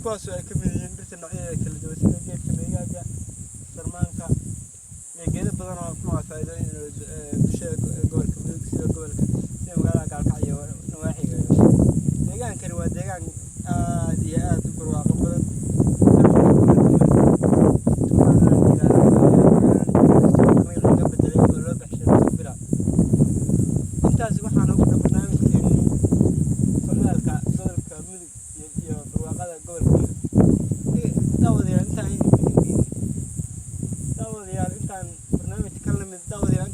kuwaas ay ka mid yihiin dhirta noocyada kala duwan sida geedka meegaga sarmaanka iyo geedo badan oo faa'iidooyin bulshada gobolka mudug sida magaalada Gaalkacyo nawaaxiga deegaankani waa deegaan aad iyo aad u barwaaqo badan intaas waxaan ugu barnaamijkeennii socdaalka gobolka mudug iyo barwaaqada gobolka mudug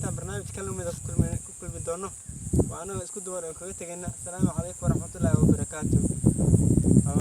intaan barnaamij ka lamid ku kulmi doono waa anaga isku duwan oo kaga tagayna. Assalaamu calaykum.